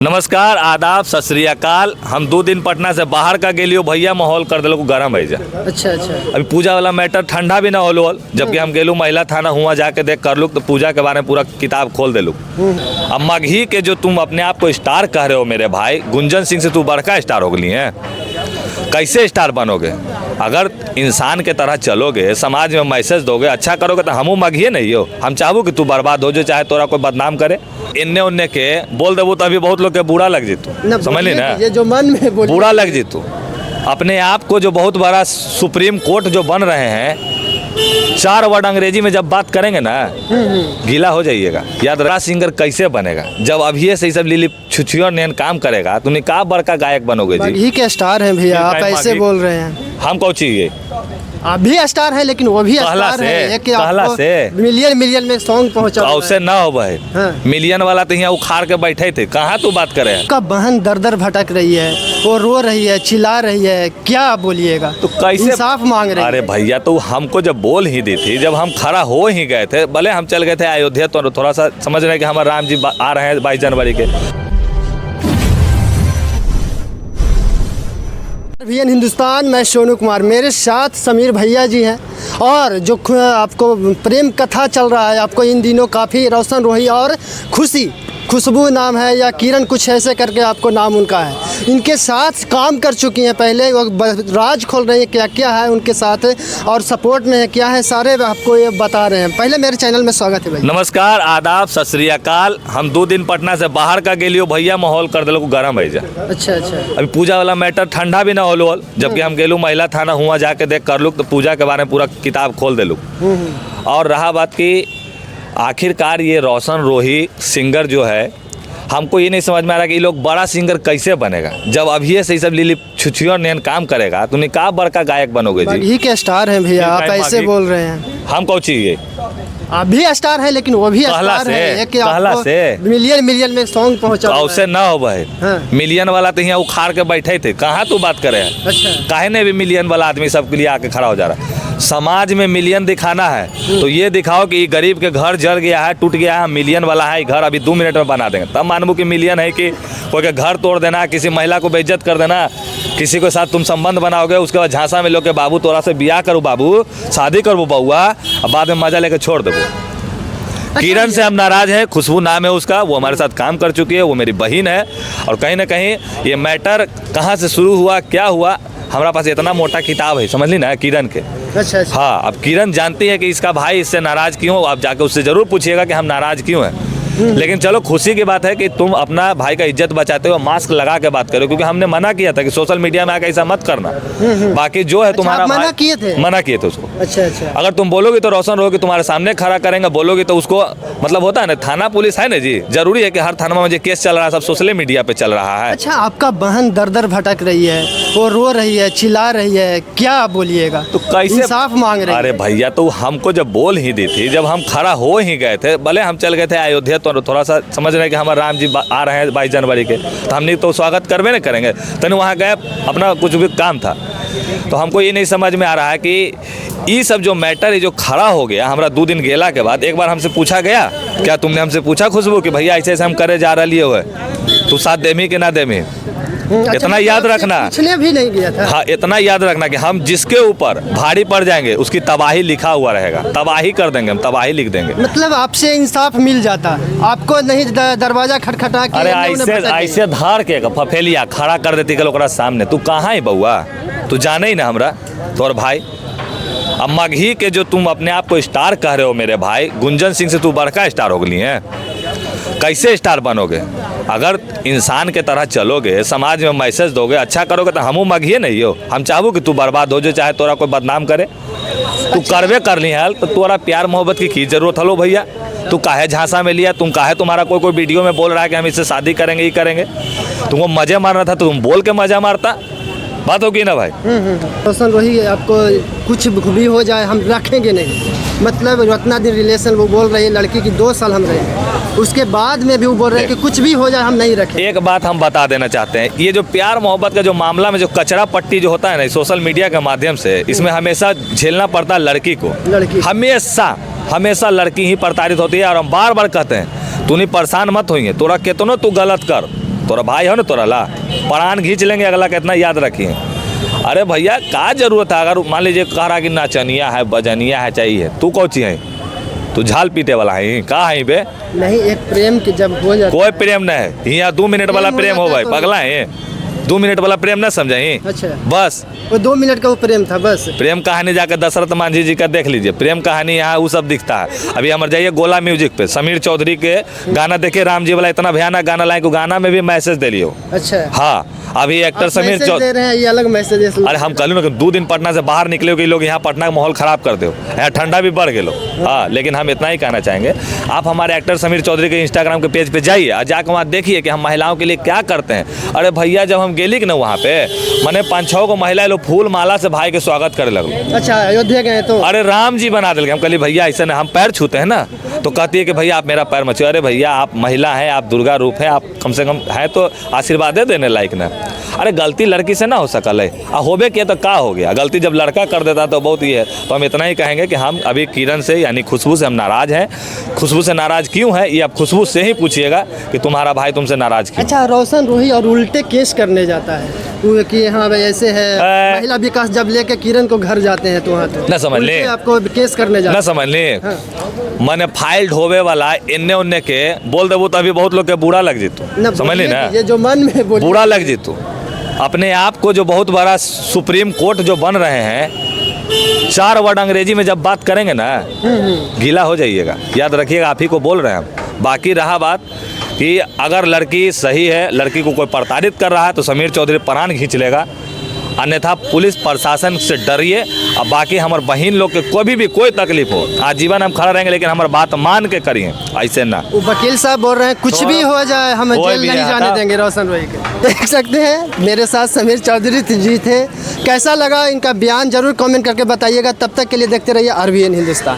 नमस्कार, आदाब, सत श्री अकाल। हम 2 दिन पटना से बाहर का गेलियो भैया, माहौल कर दिलो गरम है जा। अच्छा। अभी पूजा वाला मैटर ठंडा भी ना होलो, जबकि हम गेलू महिला थाना हुआ जाके देख कर लू तो पूजा के बारे में पूरा किताब खोल देलू। अब मगही के जो तुम अपने आप को स्टार कह रहे हो मेरे भाई, गुंजन सिंह से तू बड़का स्टार हो गई है। कैसे स्टार बनोगे? अगर इंसान के तरह चलोगे, समाज में मैसेज दोगे, अच्छा करोगे तो हमू मगहिए नहीं हो। हम चाहू कि तू बर्बाद हो जो, चाहे तोरा कोई बदनाम करे। इन्ने उन्ने के बोल देबू तो अभी बहुत लोग के बुरा लग जीतू, समझ ली ना, ये जो मन में बुरा लग जीतू। अपने आप को जो बहुत बड़ा सुप्रीम कोर्ट जो बन रहे हैं, 4 वर्ड अंग्रेजी में जब बात करेंगे ना, गीला हो जाइएगा। याद रहा सिंगर कैसे बनेगा जब अभी से सब लीली छुछियों ने काम करेगा। तुम का बड़का गायक बनोगे जी। ही के स्टार हैं भैया, आप ऐसे बोल रहे हैं। हम कौन चाहिए? आप भी स्टार है, लेकिन वो भी स्टार है कि आपको मिलियन में सॉन्ग पहुंचा। उससे ना हो भाई। हाँ। मिलियन वाला तो यहाँ उखाड़ के बैठे थे, कहाँ तू बात करे? उसका बहन दर भटक रही है, वो रो रही है, चिल्ला रही है, क्या बोलिएगा? तो कैसे इंसाफ मांग रहे हैं? अरे भैया, तो हमको जब बोल ही दी थी, जब हम खड़ा हो ही गए थे, भले हम चल गए थे अयोध्या, तो थोड़ा सा समझ रहे कि हमारे राम जी आ रहे हैं 22 जनवरी के। हिंदुस्तान, मैं सोनू कुमार, मेरे साथ समीर भैया जी हैं। और जो आपको प्रेम कथा चल रहा है, आपको इन दिनों काफ़ी रोशन रोही और खुशबू नाम है, या किरण कुछ ऐसे करके आपको नाम उनका है, इनके साथ काम कर चुकी हैं पहले। वो राज खोल रही है क्या क्या है उनके साथ, और सपोर्ट में है क्या है, सारे आपको ये बता रहे हैं। पहले मेरे चैनल में स्वागत है भाई। नमस्कार, आदाब, सत श्री अकाल। हम 2 दिन पटना से बाहर का गेलियो भैया, माहौल कर दिलो गरम है जा। अच्छा। अभी पूजा वाला मैटर ठंडा भी ना होलो, जबकि हम गेलू महिला थाना हुआ जाके देख कर लू तो पूजा के बारे में पूरा किताब खोल देलू। और रहा बात की आखिरकार ये रोशन रोही सिंगर जो है, हमको ये नहीं समझ में आ रहा कि ये लोग बड़ा सिंगर कैसे बनेगा जब अभी से सब लीली छुछियों ने काम करेगा। तुम का बड़का गायक बनोगे जी। ही के स्टार हैं भैया, आप ऐसे बोल रहे हैं। हम कौन चाहिए? आप भी स्टार है, लेकिन वो भी स्टार है कि आपको मिलियन में सॉन्ग पहुंचा। उससे ना हो भाई। हाँ। मिलियन वाला तो यहाँ उखाड़ के बैठे थे, कहाँ तू बात करे? अच्छा। काहे ने भी मिलियन वाला आदमी सबके लिए आके खड़ा हो जा रहा है? समाज में मिलियन दिखाना है तो ये दिखाओ कि गरीब के घर जल गया है, टूट गया है, मिलियन वाला है, घर अभी 2 मिनट में बना देंगे, तब मानबू कि मिलियन है। कि कोई के घर तोड़ देना, किसी महिला को बेइज्जत कर देना, किसी के साथ तुम संबंध बनाओगे, उसके बाद झांसा में लोग के बाबू तोरा से बियाह करूँ, बाबू शादी करूँ बउआ, अब बाद में मजा लेके छोड़ देबो। किरण से हम नाराज हैं, खुशबू नाम है उसका, वो हमारे साथ काम कर चुकी है, वो मेरी बहन है। और कहीं ना कहीं ये मैटर कहाँ से शुरू हुआ, क्या हुआ, हमारा पास इतना मोटा किताब है, समझ ली ना, किरण के। अच्छा। हाँ, अब किरण जानती है कि इसका भाई इससे नाराज क्यों, आप जाकर उससे जरूर पूछिएगा कि हम नाराज क्यों हैं। लेकिन चलो, खुशी की बात है कि तुम अपना भाई का इज्जत बचाते हो, मास्क लगा के बात करो, क्योंकि हमने मना किया था कि सोशल मीडिया में आकर ऐसा मत करना। बाकी जो है तुम्हारा मना किए थे उसको। अच्छा। अगर तुम बोलोगे तो रोशन रहोगे, तुम्हारे सामने खड़ा करेंगे, बोलोगे तो उसको मतलब होता है ना, थाना पुलिस है ना जी, जरूरी है कि हर थाना में जो केस चल रहा है सब सोशल मीडिया पे चल रहा है। अच्छा, आपका बहन दर भटक रही है, वो रो रही है, चिल्ला रही है, क्या बोलिएगा? तो कैसे इंसाफ मांग रहे हैं? अरे भैया, तो हमको जब बोल ही दी थी, जब हम खड़ा हो ही गए थे, भले हम चल गए थे अयोध्या, तो थोड़ा सा समझ रहे कि हमारे राम जी आ रहे हैं 22 जनवरी के, तो हमने तो स्वागत करवे ना करेंगे, तो वहाँ गए, अपना कुछ भी काम था। तो हमको ये नहीं समझ में आ रहा है कि ये सब जो मैटर है जो खड़ा हो गया हमारा 2 दिन गेला के बाद। एक बार हमसे पूछा गया, क्या तुमने हमसे पूछा खुशबू कि भैया ऐसे ऐसे हम करे जा रही हुए, तू साथ देमी कि ना देमी? इतना याद रखना, पूछने भी नहीं गया था। हाँ, इतना याद रखना कि हम जिसके ऊपर भारी पड़ जाएंगे उसकी तबाही लिखा हुआ रहेगा, तबाही कर देंगे, हम तबाही लिख देंगे। मतलब आपसे इंसाफ मिल जाता, आपको नहीं दरवाजा खटखटा के? अरे ऐसे धार के फफेलिया खड़ा कर देती कल ओकरा सामने। तू कहाँ है बउआ? तू जाने ही ना हमरा तोर भाई। अब मगही के जो तुम अपने आप को स्टार कह रहे हो मेरे भाई, गुंजन सिंह से तू बड़का स्टार हो गई है। कैसे स्टार बनोगे? अगर इंसान के तरह चलोगे, समाज में मैसेज दोगे, अच्छा करोगे तो हमू मगहिए नहीं हो। हम चाहू कि तू बर्बाद हो जो, चाहे तोरा कोई बदनाम करे, तू करवे कर ली हाल, तो तोरा प्यार मोहब्बत की जरूरत हलो भैया? तू काहे झांसा में लिया? तुम काहे तुम्हारा कोई वीडियो में बोल रहा है कि हम इससे शादी करेंगे, ये करेंगे? तुमको मजे मारना था तो तुम बोल के मजा मारता, बात होगी ना भाई। रोशन रोही, आपको कुछ भी हो जाए हम रखेंगे नहीं, मतलब उतना दिन रिलेशन, वो बोल रही है लड़की की 2 साल हम रहे, उसके बाद में भी वो बोल रहे हैं कि कुछ भी हो जाए हम नहीं रखें। एक बात हम बता देना चाहते हैं, ये जो प्यार मोहब्बत का जो मामला में जो कचरा पट्टी जो होता है ना सोशल मीडिया के माध्यम से, इसमें हमेशा झेलना पड़ता है लड़की को। हमेशा लड़की ही प्रताड़ित होती है। और हम बार बार कहते हैं, तू नहीं परेशान मत होइए, तोरा कितनो तू गलत कर, तोरा भाई हो ना, तोरा ला प्राण खींच लेंगे अगला कितना याद रखिए। अरे भैया का जरूरत है, अगर मान लीजिए कह रहा कि नाचनिया है बजनिया है चाहिए, तू कौची है, तू झाल पीटे वाला है का है बे? नहीं, एक प्रेम की जब हो जाता कोई प्रेम नहीं है यहाँ, 2 मिनट वाला प्रेम हो भाई, पगला है 2 मिनट वाला प्रेम ना समझाई। अच्छा, बस वो 2 मिनट का वो प्रेम था बस। प्रेम कहानी जाकर दशरथ मांझी जी का देख लीजिए, प्रेम कहानी यहाँ वो सब दिखता है। अभी हमारे जाइए गोला म्यूजिक पे, समीर चौधरी के गाना देखे, राम जी वाला इतना भयानक गाना लाए, गाना में भी मैसेज दे लियो। अच्छा, हाँ अभी एक्टर आप समीर मैसेज चौधरी, दे रहे हैं, ये अलग मैसेज है। अरे हम कल 2 दिन पटना से बाहर निकले हो कि लोग यहाँ पटना का माहौल खराब कर दो, यहाँ ठंडा भी बढ़ गए लो। हाँ लेकिन हम इतना ही कहना चाहेंगे, आप हमारे एक्टर समीर चौधरी के इंस्टाग्राम के पेज पे जाइए और जाकर वहाँ देखिए कि हम महिलाओं के लिए क्या करते हैं। अरे भैया जब हम गेली कि ना वहाँ पे, मैंने 5-6 को महिला लोग फूल माला से भाई के स्वागत करे लगलो। अच्छा, अयोध्या गए तो अरे राम जी बना दिल। हम कहली भैया ऐसा ना, हम पैर छूते हैं ना, तो कहती है कि भैया आप मेरा पैर मत छूइए। अरे भैया आप महिला हैं, आप दुर्गा रूप है, आप कम से कम है तो आशीर्वाद दे देने लायक ना। अरे गलती लड़की से ना हो सकल है, होबे किया तो का हो गया, गलती जब लड़का कर देता तो बहुत ही है। तो हम इतना ही कहेंगे कि हम अभी किरण से यानी खुशबू से हम नाराज़ हैं। खुशबू से नाराज़ क्यों है ये आप खुशबू से ही पूछिएगा कि तुम्हारा भाई तुमसे नाराज़ क्यों। अच्छा, रोशन रोही और उल्टे केस करने जाता है वो कि हाँ भाई ऐसे है, महिला विकास जब लेके किरण को घर जाते हैं तो वहाँ तो ना समझ ले, आपको केस करने जाते ना समझ ले। मैंने फाइल ढोवे वाला इन्ने उन्ने के बोल देबू तो अभी बहुत लोग के बुरा लग जीतू, समझ ली ना, ये जो मन में बुरा लग जीतू। अपने आप को जो बहुत बड़ा सुप्रीम कोर्ट जो बन रहे हैं, 4 वर्ड अंग्रेजी में जब बात करेंगे ना गीला हो जाइएगा, याद रखिएगा, आप ही को बोल रहे हैं हम। बाकी रहा बात कि अगर लड़की सही है, लड़की को कोई प्रताड़ित कर रहा है तो समीर चौधरी प्राण खींच लेगा, अन्यथा पुलिस प्रशासन से डरिए। अब बाकी हमारे बहन लोग के कभी भी कोई तकलीफ हो, आजीवन हम खड़ा रहेंगे, लेकिन हमारी बात मान के करिए, ऐसे ना। वो वकील साहब बोल रहे हैं कुछ भी हो जाए हम जेल नहीं जाने देंगे रोशन रोही के। देख सकते हैं मेरे साथ समीर चौधरी जी थे। कैसा लगा इनका बयान जरूर कमेंट करके बताइएगा। तब तक के लिए देखते रहिए RBN हिंदुस्तान।